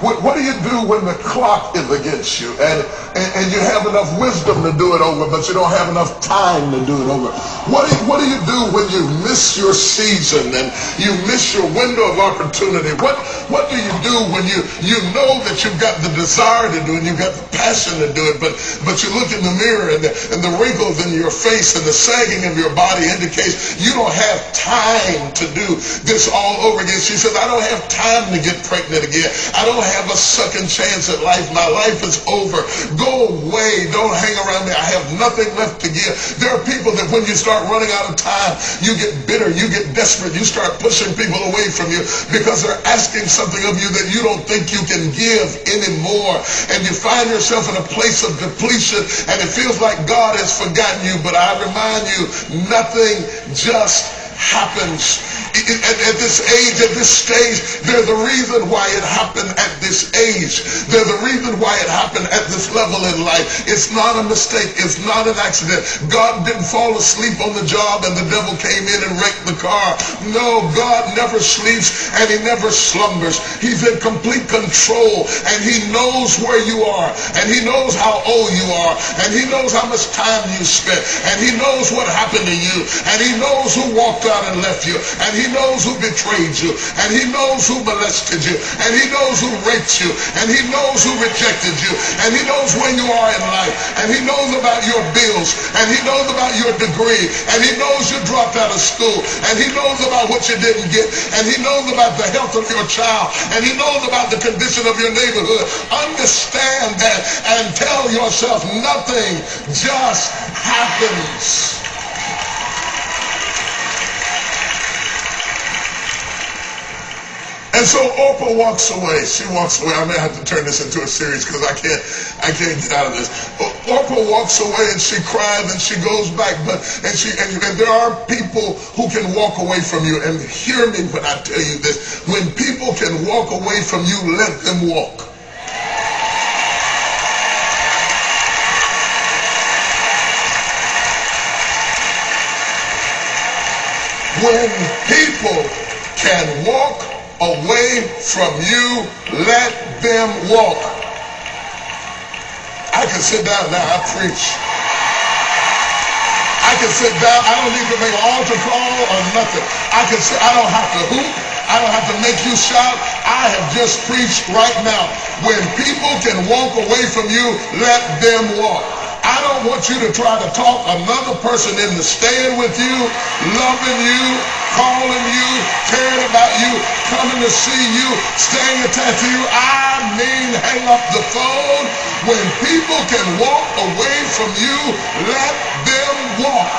What do you do when the clock is against you and you have enough wisdom to do it over, but you don't have enough time to do it over? What do you do when you miss your season and you miss your window of opportunity? What do you do when you know that you've got the desire to do it, you've got the passion to do it, but you look in the mirror and the wrinkles in your face and the sagging of your body indicates you don't have time to do this all over again. She says, I don't have time to get pregnant again. I don't have a second chance at life. My life is over. Go away. Don't hang around me. I have nothing left to give. There are people that when you start running out of time, you get bitter, you get desperate, you start pushing people away from you because they're asking something of you that you don't think you can give anymore. And you find yourself in a place of depletion and it feels like God has forgotten you. But I remind you, nothing just happens. At this age, at this stage, there's a reason why it happened at this age. There's a reason why it happened at this level in life. It's not a mistake. It's not an accident. God didn't fall asleep on the job and the devil came in and wrecked the car. No, God never sleeps and he never slumbers. He's in complete control and he knows where you are and he knows how old you are and he knows how much time you spent and he knows what happened to you and he knows who walked out and left you and he knows who betrayed you and he knows who molested you and he knows who raped you and he knows who rejected you and he knows where you are in life and he knows about your bills and he knows about your degree and he knows you dropped out of school and he knows about what you didn't get and he knows about the health of your child and he knows about the condition of your neighborhood. Understand that and tell yourself nothing just happens. And so Oprah walks away. She walks away. I may have to turn this into a series because I can't get out of this. Oprah walks away and she cries and she goes back. And there are people who can walk away from you. And hear me when I tell you this. When people can walk away from you, let them walk. When people can walk away from you, let them walk. I can sit down now. I preach. I can sit down. I don't need to make an altar call or nothing. I don't have to hoop. I don't have to make you shout. I have just preached right now. When people can walk away from you, let them walk. I don't want you to try to talk another person into staying with you, loving you, calling you, caring about you, coming to see you, staying attached to you. I mean, hang up the phone. When people can walk away from you, let them walk.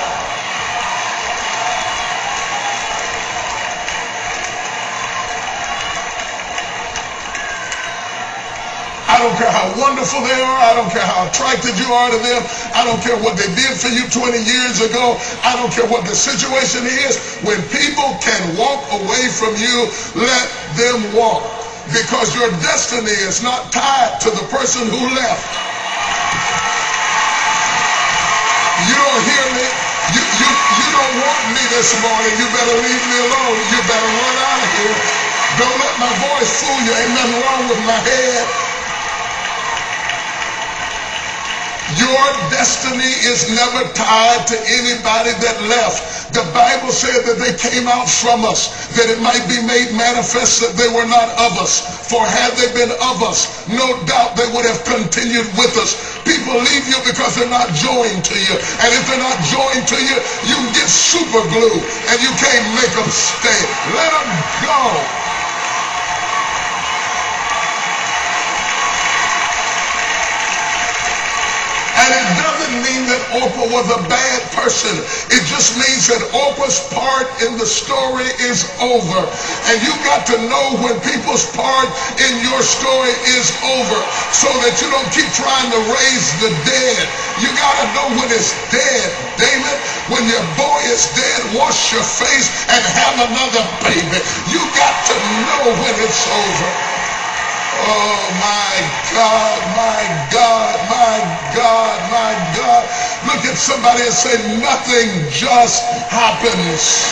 I don't care how wonderful they are. I don't care how attracted you are to them. I don't care what they did for you 20 years ago. I don't care what the situation is. When people can walk away from you, let them walk. Because your destiny is not tied to the person who left. You don't hear me? You don't want me this morning. You better leave me alone. You better run out of here. Don't let my voice fool you. Ain't nothing wrong with my head. Your destiny is never tied to anybody that left. The Bible said that they came out from us, that it might be made manifest that they were not of us. For had they been of us, no doubt they would have continued with us. People leave you because they're not joined to you. And if they're not joined to you, you can get super glue and you can't make them stay. Let them go. And it doesn't mean that Oprah was a bad person. It just means that Oprah's part in the story is over. And you got to know when people's part in your story is over so that you don't keep trying to raise the dead. You got to know when it's dead. David, when your boy is dead, wash your face and have another baby. You got to know when it's over. Oh my God, my God, my God, my God. Look at somebody and say, nothing just happens.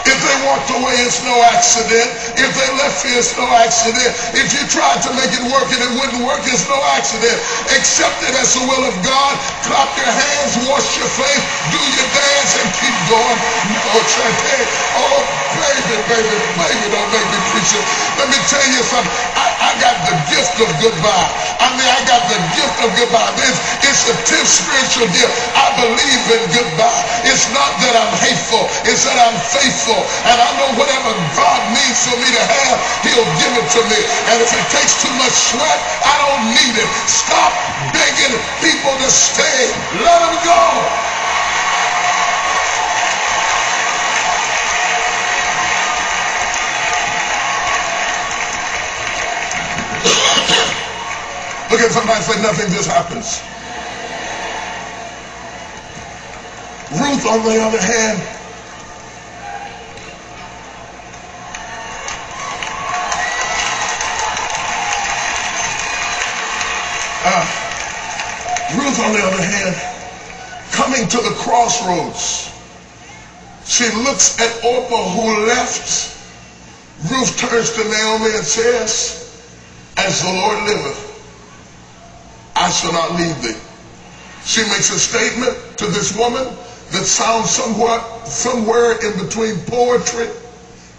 If they walked away, it's no accident. If they left here, it's no accident. If you tried to make it work and it wouldn't work, it's no accident. Accept it as the will of God. Clap your hands, wash your face, do your dance, and keep going. No, oh, baby, don't make me preach it. Let me tell you something. I got the gift of goodbye. I got the gift of goodbye. It's a 10th spiritual gift. I believe in goodbye. It's not that I'm hateful. It's that I'm faithful. And I know whatever God needs for me to have, he'll give it to me. And if it takes too much sweat, I don't need it. Stop begging people to stay. Let them go. Look at somebody and say, nothing just happens. Ruth, on the other hand, coming to the crossroads, she looks at Orpah who left. Ruth turns to Naomi and says, as the Lord liveth, I shall not leave thee. She makes a statement to this woman that sounds somewhere in between poetry,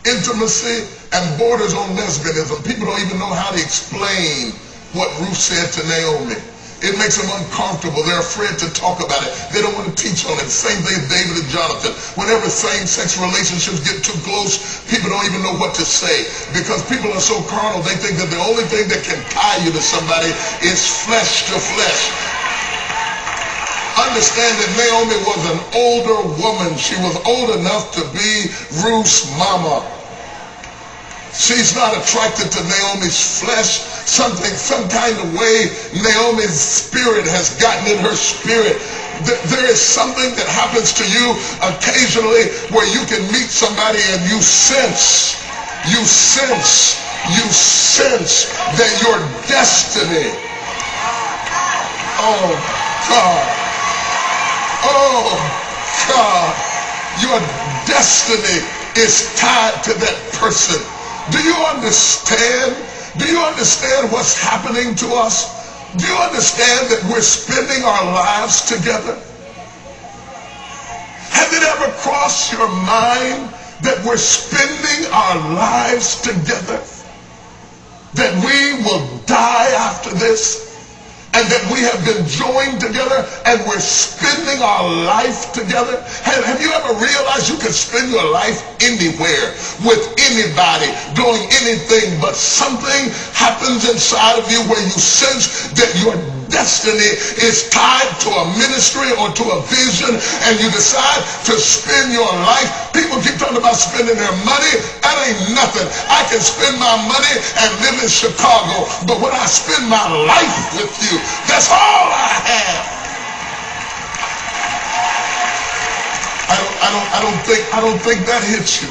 intimacy, and borders on lesbianism. People don't even know how to explain what Ruth said to Naomi. It makes them uncomfortable. They're afraid to talk about it. They don't want to teach on it. Same thing with David and Jonathan. Whenever same-sex relationships get too close, people don't even know what to say. Because people are so carnal, they think that the only thing that can tie you to somebody is flesh to flesh. Understand that Naomi was an older woman. She was old enough to be Ruth's mama. She's not attracted to Naomi's flesh. Some kind of way Naomi's spirit has gotten in her spirit. There is something that happens to you occasionally where you can meet somebody and you sense that your destiny, oh God, your destiny is tied to that person. Do you understand? Do you understand what's happening to us? Do you understand that we're spending our lives together? Has it ever crossed your mind that we're spending our lives together? That we will die after this? And that we have been joined together and we're spending our life together? Have you ever realized you can spend your life anywhere with anybody doing anything, but something happens inside of you where you sense that your destiny is tied to a ministry or to a vision, and you decide to spend your life. People keep talking about spending their money. That ain't nothing. I can spend my money and live in Chicago, but when I spend my life with you, that's all I have. I don't think that hits you.